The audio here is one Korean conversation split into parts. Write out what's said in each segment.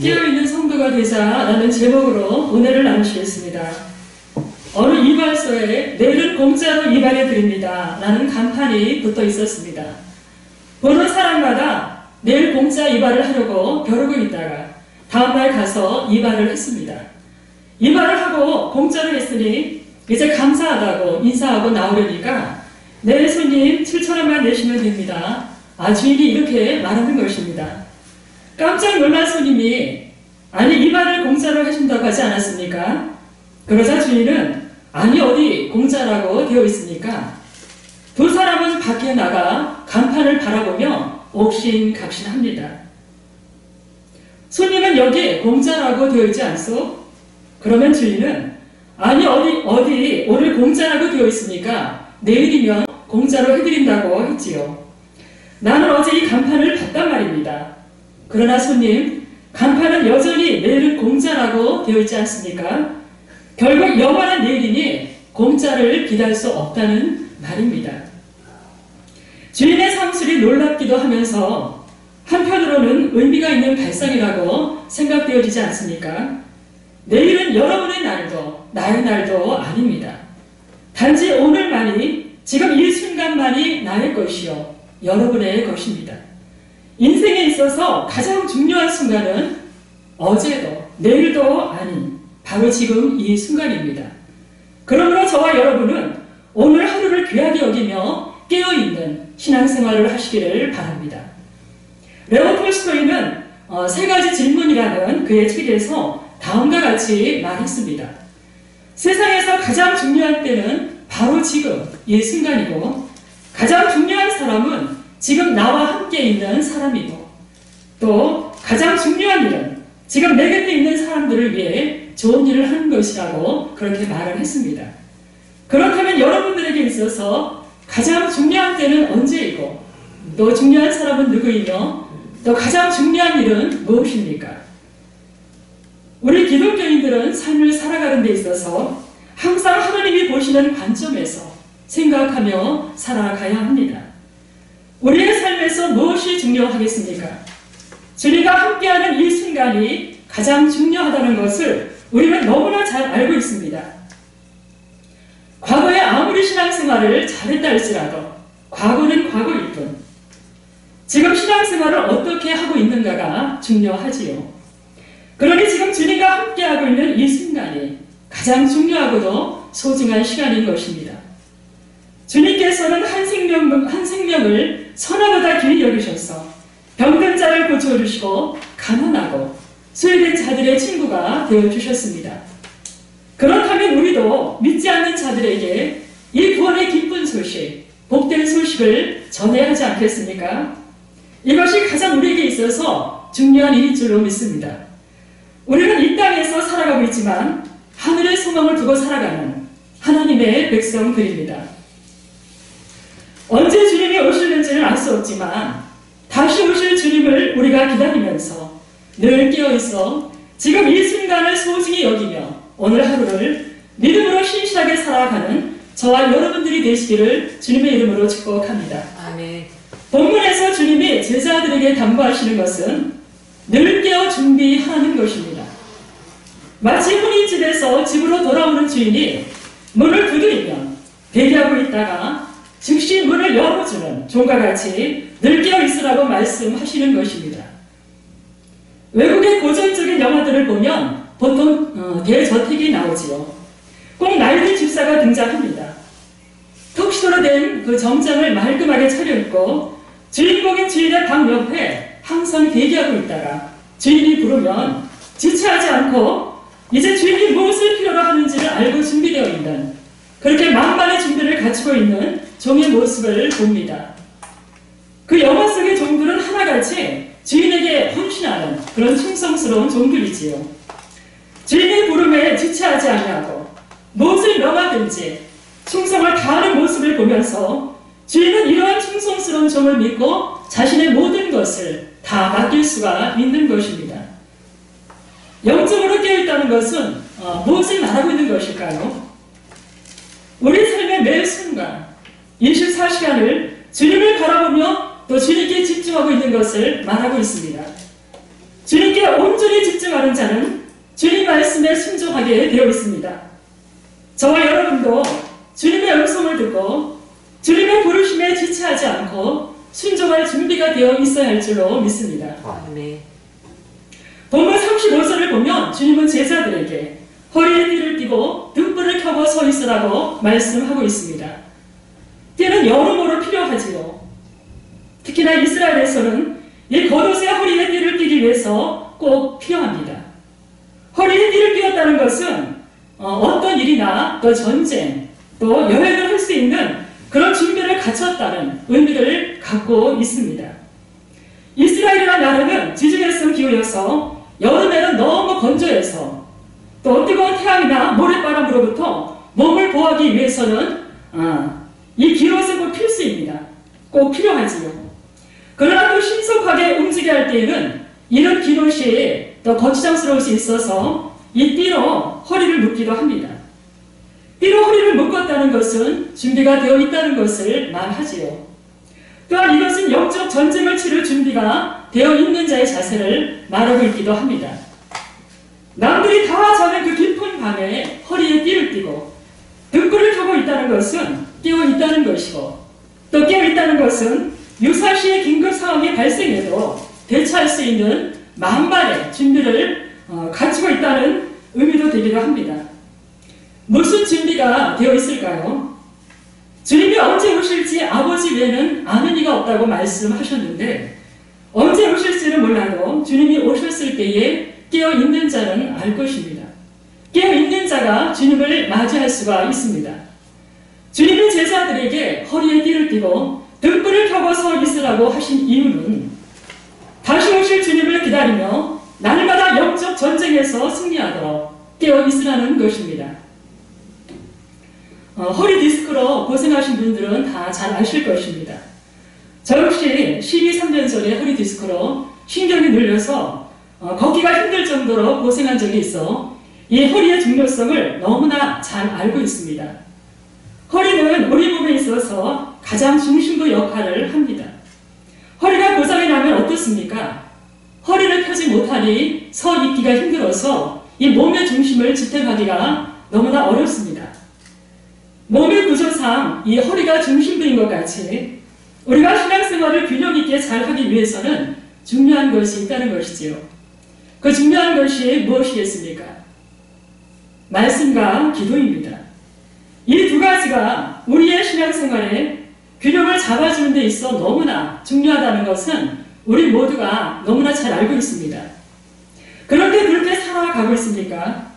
깨어있는 성도가 되자라는 제목으로 은혜를 나누시겠습니다. 어느 이발소에 내일은 공짜로 이발해 드립니다 라는 간판이 붙어 있었습니다. 보는 사람마다 내일 공짜 이발을 하려고 벼르고 있다가 다음날 가서 이발을 했습니다. 이발을 하고 공짜로 했으니 이제 감사하다고 인사하고 나오려니까 네 손님 7,000원만 내시면 됩니다. 주인이 이렇게 말하는 것입니다. 깜짝 놀란 손님이 아니 이발을 공짜로 해준다고 하지 않았습니까? 그러자 주인은 아니 어디 공짜라고 되어 있으니까 두 사람은 밖에 나가 간판을 바라보며 옥신각신합니다. 손님은 여기 공짜라고 되어 있지 않소? 그러면 주인은 아니 어디 오늘 공짜라고 되어 있으니까 내일이면 공짜로 해드린다고 했지요. 나는 어제 이 간판을 봤단 말입니다. 그러나 손님, 간판은 여전히 내일은 공짜라고 되어 있지 않습니까? 결국 영원한 내일이니 공짜를 기다릴 수 없다는 말입니다. 주인의 상술이 놀랍기도 하면서 한편으로는 의미가 있는 발상이라고 생각되어지지 않습니까? 내일은 여러분의 날도 나의 날도 아닙니다. 단지 오늘만이 지금 이 순간만이 나의 것이요 여러분의 것입니다. 인생에 있어서 가장 중요한 순간은 어제도 내일도 아닌 바로 지금 이 순간입니다. 그러므로 저와 여러분은 오늘 하루를 귀하게 여기며 깨어있는 신앙생활을 하시기를 바랍니다. 레오 톨스토이는 세 가지 질문이라는 그의 책에서 다음과 같이 말했습니다. 세상에서 가장 중요한 때는 바로 지금 이 순간이고 가장 중요한 사람은 지금 나와 함께 있는 사람이고 또 가장 중요한 일은 지금 내 곁에 있는 사람들을 위해 좋은 일을 하는 것이라고 그렇게 말을 했습니다. 그렇다면 여러분들에게 있어서 가장 중요한 때는 언제이고 또 중요한 사람은 누구이며 또 가장 중요한 일은 무엇입니까? 우리 기독교인들은 삶을 살아가는 데 있어서 항상 하나님이 보시는 관점에서 생각하며 살아가야 합니다. 우리의 삶에서 무엇이 중요하겠습니까? 주님과 함께하는 이 순간이 가장 중요하다는 것을 우리는 너무나 잘 알고 있습니다. 과거에 아무리 신앙생활을 잘했다 할지라도 과거는 과거일 뿐 지금 신앙생활을 어떻게 하고 있는가가 중요하지요. 그러니 지금 주님과 함께하고 있는 이 순간이 가장 중요하고도 소중한 시간인 것입니다. 주님께서는 한 생명을 선하보다 귀히 여기셔서 병든 자를 고쳐주시고 가난하고 소외된 자들의 친구가 되어주셨습니다. 그렇다면 우리도 믿지 않는 자들에게 이 구원의 기쁜 소식, 복된 소식을 전해야 하지 않겠습니까? 이것이 가장 우리에게 있어서 중요한 일인 줄로 믿습니다. 우리는 이 땅에서 살아가고 있지만 하늘의 소망을 두고 살아가는 하나님의 백성들입니다. 언제 주님이 오실는지는 알 수 없지만 다시 오실 주님을 우리가 기다리면서 늘 깨어있어 지금 이 순간을 소중히 여기며 오늘 하루를 믿음으로 신실하게 살아가는 저와 여러분들이 되시기를 주님의 이름으로 축복합니다. 아멘. 본문에서 주님이 제자들에게 당부하시는 것은 늘 깨어 준비하는 것입니다. 마치 혼인집에서 집으로 돌아오는 주인이 문을 두드리면 대기하고 있다가 즉시 문을 열어주는 종과 같이 늘 깨어 있으라고 말씀하시는 것입니다. 외국의 고전적인 영화들을 보면 보통 대저택이 나오지요. 꼭 나이든 집사가 등장합니다. 턱시도로 된 그 정장을 말끔하게 차려입고 주인공인 주인의 방 옆에 항상 대기하고 있다가 주인이 부르면 지체하지 않고 이제 주인이 무엇을 필요로 하는지를 알고 준비되어 있는 그렇게 만반의 준비를 갖추고 있는 종의 모습을 봅니다. 그 영화 속의 종들은 하나같이 주인에게 헌신하는 그런 충성스러운 종들이지요. 주인의 부름에 지체하지 아니하고 무엇을 명하든지 충성을 다하는 모습을 보면서 주인은 이러한 충성스러운 종을 믿고 자신의 모든 것을 다 맡길 수가 있는 것입니다. 영적으로 깨어있다는 것은 무엇을 말하고 있는 것일까요? 우리 삶의 매 순간 24시간을 주님을 바라보며 또 주님께 집중하고 있는 것을 말하고 있습니다. 주님께 온전히 온전히 집중하는 자는 주님 말씀에 순종하게 되어 있습니다. 저와 여러분도 주님의 음성을 듣고 주님의 부르심에 지체하지 않고 순종할 준비가 되어 있어야 할 줄로 믿습니다. 아멘. 본문 35절을 보면 주님은 제자들에게 허리에 띠를 띠고 등불을 켜고 서 있으라고 말씀하고 있습니다. 띠는 여러모로 필요하지요. 특히나 이스라엘에서는 이 겉옷의 허리에 띠를 띠기 위해서 꼭 필요합니다. 허리에 띠를 띄웠다는 것은 어떤 일이나 또 전쟁, 또 여행을 할 수 있는 그런 준비를 갖췄다는 의미를 갖고 있습니다. 이스라엘이라는 나라는 지중해성 기후여서 여름에는 너무 건조해서 또 뜨거운 태양이나 모래바람으로부터 몸을 보호하기 위해서는 이 기옷은 꼭 필수입니다. 꼭 필요하지요. 그러나 또 신속하게 움직여야 할 때에는 이런 기옷이 더 거추장스러울 수 있어서 이 띠로 허리를 묶기도 합니다. 띠로 허리를 묶었다는 것은 준비가 되어 있다는 것을 말하지요. 또한 이것은 영적 전쟁을 치를 준비가 되어 있는 자의 자세를 말하고 있기도 합니다. 남들이 다 자는 그 깊은 밤에 허리에 띠를 띠고 등불을 켜고 있다는 것은 깨어 있다는 것이고, 또 깨어 있다는 것은 유사시의 긴급 상황이 발생해도 대처할 수 있는 만발의 준비를 갖추고 있다는 의미도 되기도 합니다. 무슨 준비가 되어 있을까요? 주님이 언제 오실지 아버지 외에는 아는 이가 없다고 말씀하셨는데, 언제 오실지는 몰라도 주님이 오셨을 때에 깨어있는 자는 알 것입니다. 깨어있는 자가 주님을 맞이할 수가 있습니다. 주님이 제자들에게 허리에 띠를 띠고 등불을 켜고 서 있으라고 하신 이유는 다시 오실 주님을 기다리며 날마다 영적 전쟁에서 승리하도록 깨어있으라는 것입니다. 허리 디스크로 고생하신 분들은 다 잘 아실 것입니다. 저 역시 12~3년 전에 허리 디스크로 신경이 눌려서 걷기가 힘들 정도로 고생한 적이 있어 이 허리의 중요성을 너무나 잘 알고 있습니다. 허리는 우리 몸에 있어서 가장 중심부 역할을 합니다. 허리가 고장이 나면 어떻습니까? 허리를 펴지 못하니 서 있기가 힘들어서 이 몸의 중심을 지탱하기가 너무나 어렵습니다. 몸의 구조상 이 허리가 중심부인 것 같이 우리가 신앙생활을 균형 있게 잘 하기 위해서는 중요한 것이 있다는 것이지요. 그 중요한 것이 무엇이겠습니까? 말씀과 기도입니다. 이 두 가지가 우리의 신앙생활에 균형을 잡아주는 데 있어 너무나 중요하다는 것은 우리 모두가 너무나 잘 알고 있습니다. 그런데 그렇게 살아가고 있습니까?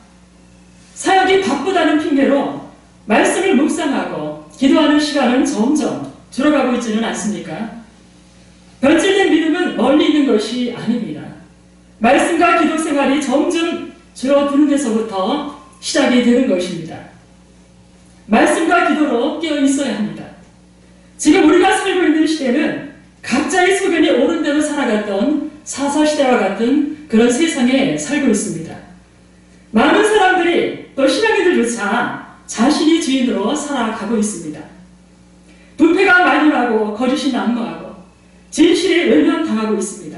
사역이 바쁘다는 핑계로 말씀을 묵상하고 기도하는 시간은 점점 줄어가고 있지는 않습니까? 변질된 믿음은 멀리 있는 것이 아닙니다. 말씀과 기도 생활이 점점 줄어드는 데서부터 시작이 되는 것입니다. 말씀과 기도로 깨어 있어야 합니다. 지금 우리가 살고 있는 시대는 각자의 소견이 옳은 대로 살아갔던 사사시대와 같은 그런 세상에 살고 있습니다. 많은 사람들이 또 신앙인들조차 자신이 주인으로 살아가고 있습니다. 부패가 만연하고 거짓이 난무하고 진실이 외면당하고 있습니다.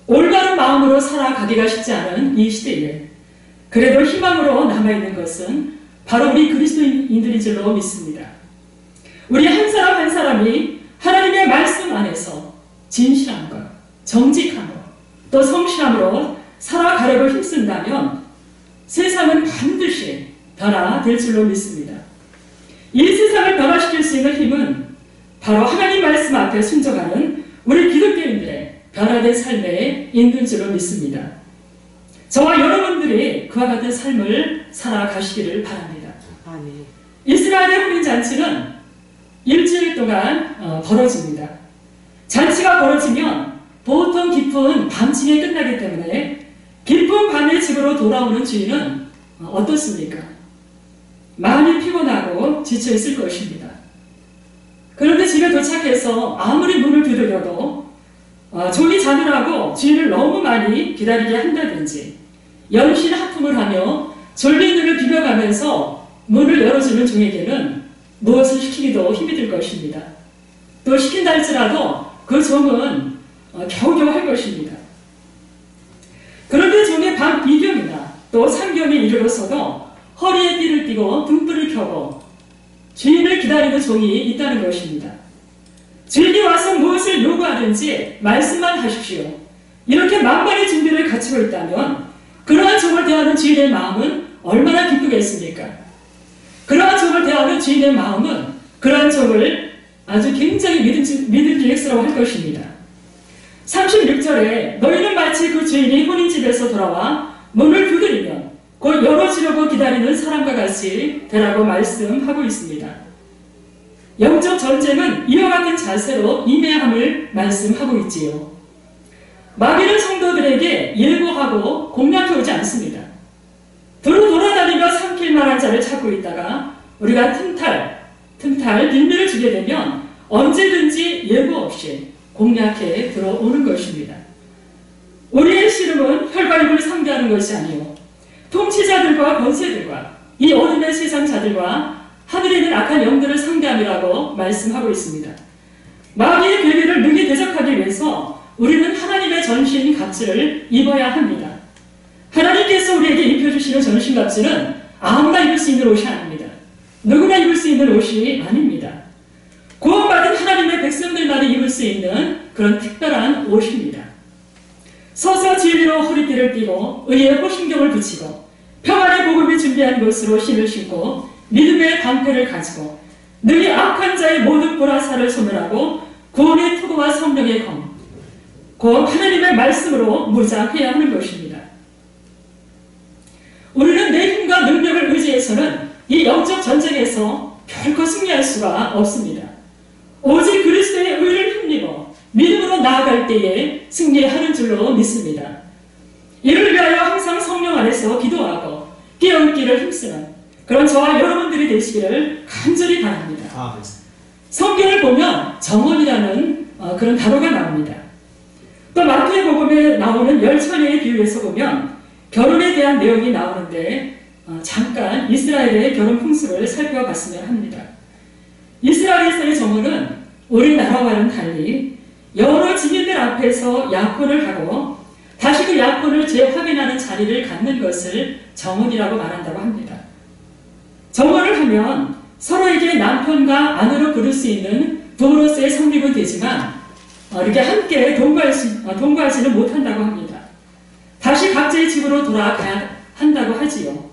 올바른 마음으로 살아가기가 쉽지 않은 이 시대에 그래도 희망으로 남아있는 것은 바로 우리 그리스도인들인 줄로 믿습니다. 우리 한 사람 한 사람이 하나님의 말씀 안에서 진실함과 정직함으로 또 성실함으로 살아가려고 힘쓴다면 세상은 반드시 변화될 줄로 믿습니다. 이 세상을 변화시킬 수 있는 힘은 바로 하나님 말씀 앞에 순종하는 우리 기독교인들의 변화된 삶에 있는 줄로 믿습니다. 저와 여러분들이 그와 같은 삶을 살아가시기를 바랍니다. 아멘. 이스라엘의 혼인잔치는 일주일 동안 벌어집니다. 잔치가 벌어지면 보통 깊은 밤중에 끝나기 때문에 깊은 밤에 집으로 돌아오는 주인은 어떻습니까? 많이 피곤하고 지쳐있을 것입니다. 그런데 집에 도착해서 아무리 문을 두드려도 종이 자느라고 주인을 너무 많이 기다리게 한다든지 연신 하품을 하며 졸린 눈을 비벼가면서 문을 열어주는 종에게는 무엇을 시키기도 힘이 들 것입니다. 또 시킨다 할지라도 그 종은 겨우겨우 할 것입니다. 그런 또 상경에 이르러서도 허리에 띠를 띠고 등불을 켜고 주인을 기다리는 종이 있다는 것입니다. 주인이 와서 무엇을 요구하든지 말씀만 하십시오. 이렇게 만반의 준비를 갖추고 있다면 그러한 종을 대하는 주인의 마음은 얼마나 기쁘겠습니까? 그러한 종을 대하는 주인의 마음은 그러한 종을 아주 굉장히 믿음직스러워 할 것입니다. 36절에 너희는 마치 그 주인이 혼인집에서 돌아와 문을 두드리면 곧 열어주려고 기다리는 사람과 같이 되라고 말씀하고 있습니다. 영적 전쟁은 이와 같은 자세로 임해함을 말씀하고 있지요. 마귀는 성도들에게 예고하고 공략해오지 않습니다. 두루 돌아다니며 삼킬 만한 자를 찾고 있다가 우리가 틈탈 빌미를 주게 되면 언제든지 예고 없이 공략해 들어오는 것입니다. 우리의 씨름은 혈과 육을 상대하는 것이 아니요 통치자들과 권세들과 이 어둠의 세상 자들과 하늘에 있는 악한 영들을 상대함이라고 말씀하고 있습니다. 마귀의 괴계를 능히 대적하기 위해서 우리는 하나님의 전신갑주를 입어야 합니다. 하나님께서 우리에게 입혀주시는 전신갑주는 아무나 입을 수 있는 옷이 아닙니다. 누구나 입을 수 있는 옷이 아닙니다. 구원받은 하나님의 백성들만이 입을 수 있는 그런 특별한 옷입니다. 서서 진리로 허리띠를 띠고 의의 호심경을 붙이고 평안의 복음이 준비한 것으로 신을 신고 믿음의 방패를 가지고 능히 악한 자의 모든 보라사를 소멸하고 구원의 투구와 성령의 검, 곧 하나님의 말씀으로 무장해야 하는 것입니다. 우리는 내 힘과 능력을 의지해서는 이 영적 전쟁에서 결코 승리할 수가 없습니다. 오직 그리스도의 의를 힘입어 믿음으로 나아갈 때에 승리하는 줄로 믿습니다. 이를 위하여 항상 성령 안에서 기도하고 깨어있기를 힘쓰는 그런 저와 여러분들이 되시기를 간절히 바랍니다. 성경을 보면 정원이라는 그런 단어가 나옵니다. 또 마태복음에 나오는 10처녀의 비유에서 보면 결혼에 대한 내용이 나오는데 잠깐 이스라엘의 결혼 풍습을 살펴봤으면 합니다. 이스라엘에서의 정원은 우리나라와는 달리 여러 지민들 앞에서 약혼을 하고 다시 그 약혼을 재확인하는 자리를 갖는 것을 정원이라고 말한다고 합니다. 정원을 하면 서로에게 남편과 아내로 부를 수 있는 부부로서의 성립은 되지만 이렇게 함께 동거하지는 못한다고 합니다. 다시 각자의 집으로 돌아가야 한다고 하지요.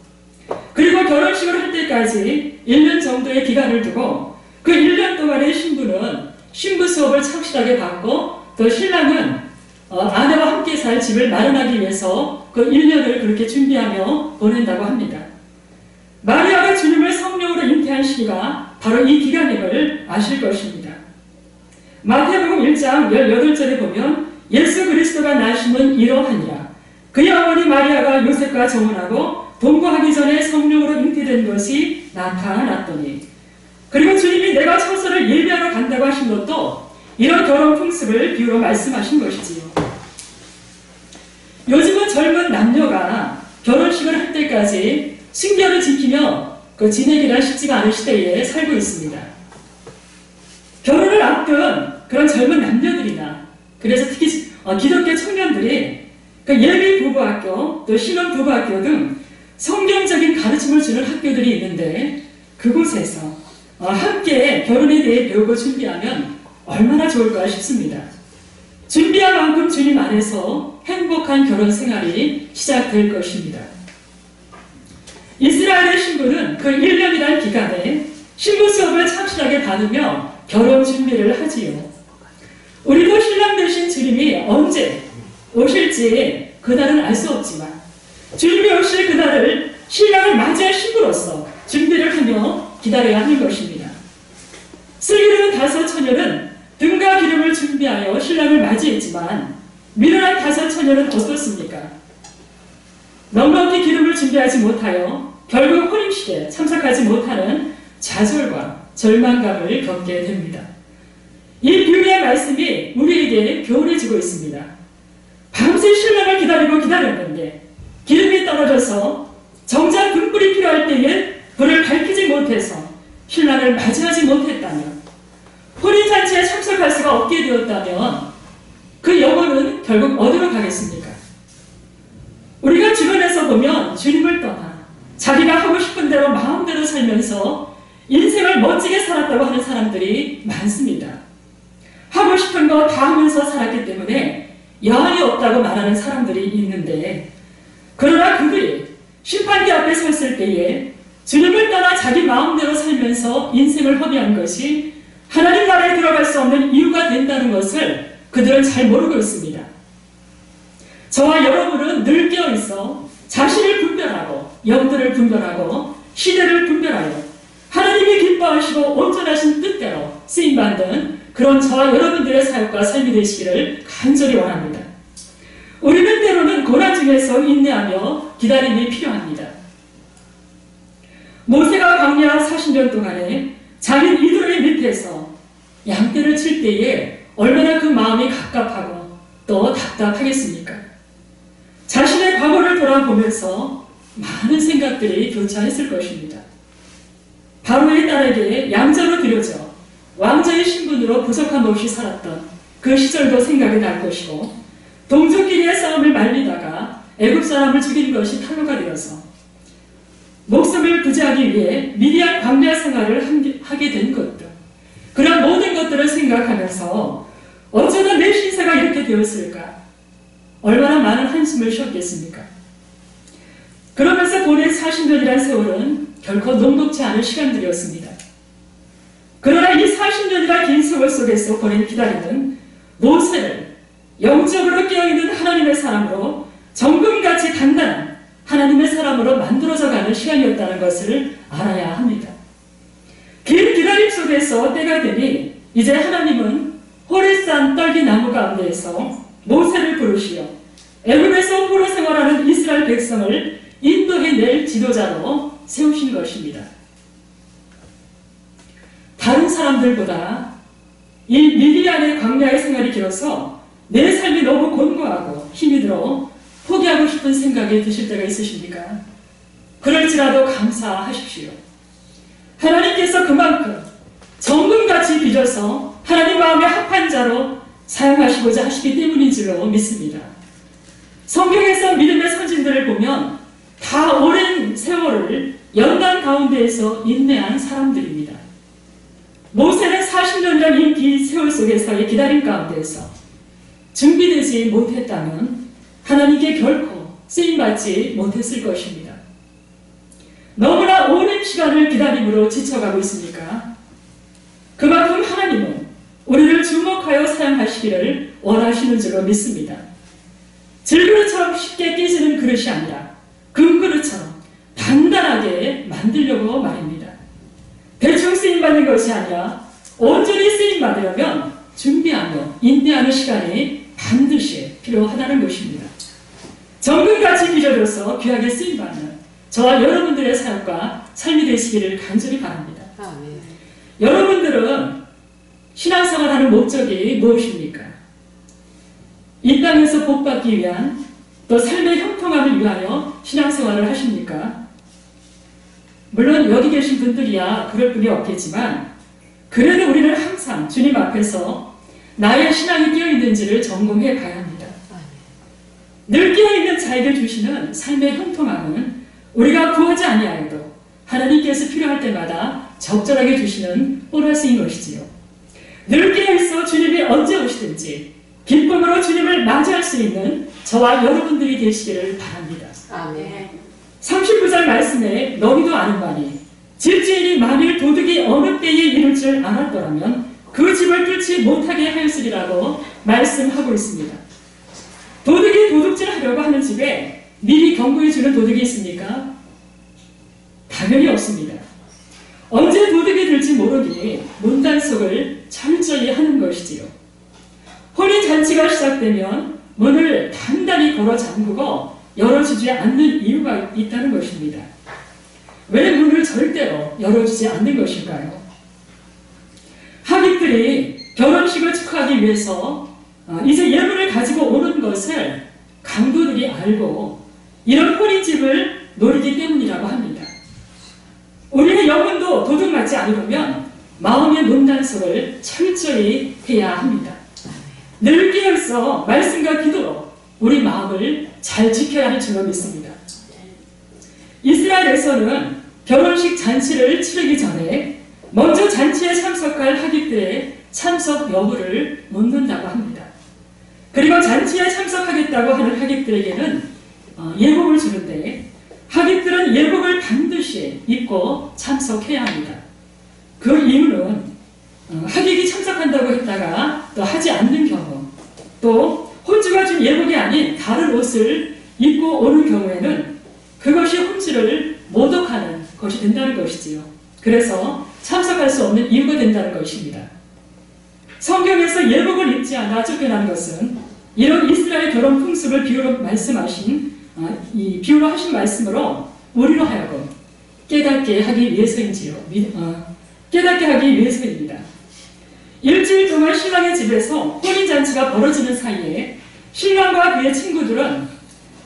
그리고 결혼식을 할 때까지 1년 정도의 기간을 두고 그 1년 동안의 신부는 신부 수업을 착실하게 받고 또 신랑은 아내와 함께 살 집을 마련하기 위해서 그 1년을 그렇게 준비하며 보낸다고 합니다. 마리아가 주님을 성령으로 잉태한 시기가 바로 이 기간임을 아실 것입니다. 마태복음 1장 18절에 보면 예수 그리스도가 나심은 이러하니라. 그의 어머니 마리아가 요셉과 정혼하고 동거하기 전에 성령으로 잉태된 것이 나타났더니, 그리고 주님이 내가 처소를 예비하러 간다고 하신 것도 이런 결혼 풍습을 비유로 말씀하신 것이지요. 요즘은 젊은 남녀가 결혼식을 할 때까지 신결을 지키며 그 지내기가 쉽지가 않은 시대에 살고 있습니다. 결혼을 앞둔 그런 젊은 남녀들이나, 그래서 특히 기독교 청년들이 그 예비 부부학교 또 신혼 부부학교 등 성경적인 가르침을 주는 학교들이 있는데 그곳에서 함께 결혼에 대해 배우고 준비하면 얼마나 좋을까 싶습니다. 준비한 만큼 주님 안에서 행복한 결혼 생활이 시작될 것입니다. 이스라엘의 신부는 그 1년이라는 기간에 신부 수업을 착실하게 받으며 결혼 준비를 하지요. 우리도 신랑 되신 주님이 언제 오실지 그날은 알 수 없지만 주님이 오실 그날을 신랑을 맞이할 신부로서 준비를 하며 기다려야 하는 것입니다. 슬기로운 5 처녀는 등과 기름을 준비하여 신랑을 맞이했지만 미련한 5 처녀는 어떻습니까? 넉넉히 기름을 준비하지 못하여 결국 혼인식에 참석하지 못하는 좌절과 절망감을 겪게 됩니다. 이 비유의 말씀이 우리에게 교훈을 주고 있습니다. 밤새 신랑을 기다렸는데 기름이 떨어져서 정작 등불이 필요할 때에 불을 밝히지 못해서 신랑을 맞이하지 못했다면, 혼인잔치에 참석할 수가 없게 되었다면 그 영혼은 결국 어디로 가겠습니까? 우리가 주변에서 주변에서 보면 주님을 떠나 자기가 하고 싶은 대로 마음대로 살면서 인생을 멋지게 살았다고 하는 사람들이 많습니다. 하고 싶은 거 다 하면서 살았기 때문에 여한이 없다고 말하는 사람들이 있는데, 그러나 그들이 심판대 앞에 섰을 때에 주님을 떠나 자기 마음대로 살면서 인생을 허비한 것이 하나님 나라에 들어갈 수 없는 이유가 된다는 것을 그들은 잘 모르고 있습니다. 저와 여러분은 늘 깨어있어 자신을 분별하고 영들을 분별하고 시대를 분별하여 하나님이 기뻐하시고 온전하신 뜻대로 쓰임받는 그런 저와 여러분들의 사역과 삶이 되시기를 간절히 원합니다. 우리는 때로는 고난 중에서 인내하며 기다림이 필요합니다. 모세가 광야 40년 동안에 자기 이들의 밑에서 양떼를 칠 때에 얼마나 그 마음이 갑갑하고 또 답답하겠습니까? 자신의 과거를 돌아보면서 많은 생각들이 교차했을 것입니다. 바로의 딸에게 양자로 들여져 왕자의 신분으로 부족함 없이 살았던 그 시절도 생각이 날 것이고, 동족끼리의 싸움을 말리다가 애굽 사람을 죽인 것이 탄로가 되어서 목숨을 부지하기 위해 미디안 광야 생활을 하게 된 것들, 그런 모든 것들을 생각하면서 어쩌다 내 신세가 이렇게 되었을까? 얼마나 많은 한숨을 쉬었겠습니까? 그러면서 보낸 40년이라는 세월은 결코 녹록지 않은 시간들이었습니다. 그러나 이 40년이라 긴 세월 속에서 보낸 기다림은 모세를 영적으로 깨어있는 하나님의 사람으로 정금같이 단단한 하나님의 사람으로 만들어져가는 시간이었다는 것을 알아야 합니다. 긴 기다림 속에서 때가 되니 이제 하나님은 호레산 떨기나무 가운데에서 모세를 부르시어 애굽에서 포로 생활하는 이스라엘 백성을 인도해낼 지도자로 세우신 것입니다. 다른 사람들보다 이 미디안의 광야의 생활이 길어서 내 삶이 너무 곤고하고 힘이 들어 포기하고 싶은 생각이 드실 때가 있으십니까? 그럴지라도 감사하십시오. 하나님께서 그만큼 정금같이 빚어서 하나님 마음에 합한 자로 사용하시고자 하시기 때문인 줄로 믿습니다. 성경에서 믿음의 선진들을 보면 다 오랜 세월을 연단 가운데에서 인내한 사람들입니다. 모세는 40년이라는 이 긴 세월 속에서의 기다림 가운데에서 준비되지 못했다면 하나님께 결코 쓰임받지 못했을 것입니다. 너무나 오랜 시간을 기다림으로 지쳐가고 있습니까? 그만큼 하나님은 우리를 주목하여 사용하시기를 원하시는 줄로 믿습니다. 질그릇처럼 쉽게 깨지는 그릇이 아니라 금그릇처럼 단단하게 만들려고 말입니다. 대충 쓰임받는 것이 아니라 온전히 쓰임받으려면 준비하며 인내하는 시간이 반드시 필요하다는 것입니다. 정금같이 빚어져서 귀하게 쓰임받는 저와 여러분들의 사역과 삶이 되시기를 간절히 바랍니다. 여러분들은 신앙생활하는 목적이 무엇입니까? 이 땅에서 복받기 위한, 또 삶의 형통함을 위하여 신앙생활을 하십니까? 물론 여기 계신 분들이야 그럴 분이 없겠지만, 그래도 우리는 항상 주님 앞에서 나의 신앙이 깨어있는지를 점검해 봐야 합니다. 늘 깨어있는 자에게 주시는 삶의 형통함은 우리가 구하지 아니하여도 하나님께서 필요할 때마다 적절하게 주시는 보너스인 것이지요. 늘 깨어있어 주님이 언제 오시든지 기쁨으로 주님을 맞이할 수 있는 저와 여러분들이 되시기를 바랍니다. 아멘. 39절 말씀에 너희도 아는 바니 집주인이 만일 도둑이 어느 때에 이룰 줄 알았더라면 그 집을 뚫지 못하게 하였으리라고 말씀하고 있습니다. 도둑이 도둑질 하려고 하는 집에 미리 경고해 주는 도둑이 있습니까? 당연히 없습니다. 언제 도둑이 들지 모르니 문단속을 철저히 하는 것이지요. 혼인잔치가 시작되면 문을 단단히 걸어 잠그고 열어주지 않는 이유가 있다는 것입니다. 왜 문을 절대로 열어주지 않는 것일까요? 하객들이 결혼식을 축하하기 위해서 이제 예물을 가지고 오는 것을 강도들이 알고 이런 혼인집을 노리기 때문이라고 합니다. 우리의 영혼도 도둑 맞지 않으려면 마음의 문단속을 철저히 해야 합니다. 늘 깨어있어 말씀과 기도로 우리 마음을 잘 지켜야 할 줄로 믿습니다. 이스라엘에서는 결혼식 잔치를 치르기 전에 먼저 잔치에 참석할 하객들의 참석 여부를 묻는다고 합니다. 그리고 잔치에 참석하겠다고 하는 하객들에게는 예복을 주는데 하객들은 예복을 반드시 입고 참석해야 합니다. 그 이유는 하객이 참석한다고 했다가 또 하지 않는 경우, 또 혼주가 준 예복이 아닌 다른 옷을 입고 오는 경우에는 그것이 혼주를 모독하는 것이 된다는 것이지요. 그래서 참석할 수 없는 이유가 된다는 것입니다. 성경에서 예복을 입지 않아 쫓겨난 것은 이런 이스라엘 결혼 풍습을 비유로 하신 말씀으로 우리로 하여금 깨닫게 하기 위해서입니다. 일주일 동안 신랑의 집에서 혼인잔치가 벌어지는 사이에 신랑과 그의 친구들은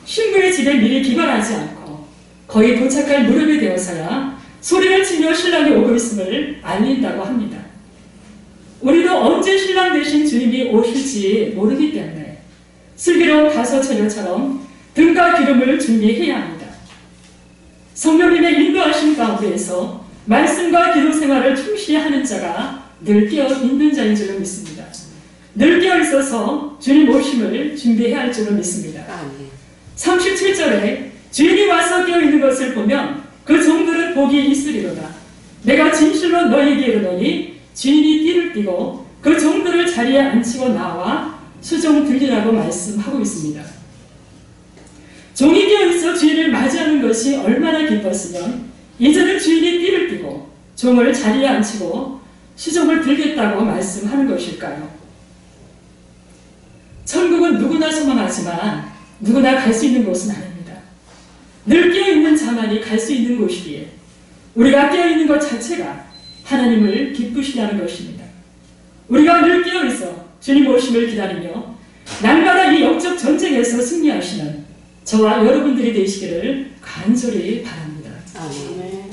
신부의 집에 미리 기발하지 않고 거의 도착할 무렵이 되어서야 소리를 치며 신랑이 오고 있음을 알린다고 합니다. 우리도 언제 신랑 대신 주님이 오실지 모르기 때문에 슬기로운 가서처녀처럼 등과 기름을 준비해야 합니다. 성령님의 인도하심 가운데에서 말씀과 기도 생활을 충실히 하는 자가 늘 깨어 있는 자인 줄로 믿습니다. 늘 깨어 있어서 주님 오심을 준비해야 할 줄로 믿습니다. 37절에 주인이 와서 깨어 있는 것을 보면 그 종들은 복이 있으리로다. 내가 진실로 너희에게 이르노니 주인이 띠를 띠고 그 종들을 자리에 앉히고 나와 수종 들리라고 말씀하고 있습니다. 종이 깨어있어 주인을 맞이하는 것이 얼마나 기뻤으면 이제는 주인이 띠를 띠고 종을 자리에 앉히고 수종을 들겠다고 말씀하는 것일까요? 천국은 누구나 소망하지만 누구나 갈 수 있는 곳은 아닙니다. 늘 깨어있는 자만이 갈 수 있는 곳이기에 우리가 깨어있는 것 자체가 하나님을 기쁘시게 하는 것입니다. 우리가 늘 깨어있어 주님 오심을 기다리며 날마다 이 영적 전쟁에서 승리하시는 저와 여러분들이 되시기를 간절히 바랍니다. 아멘.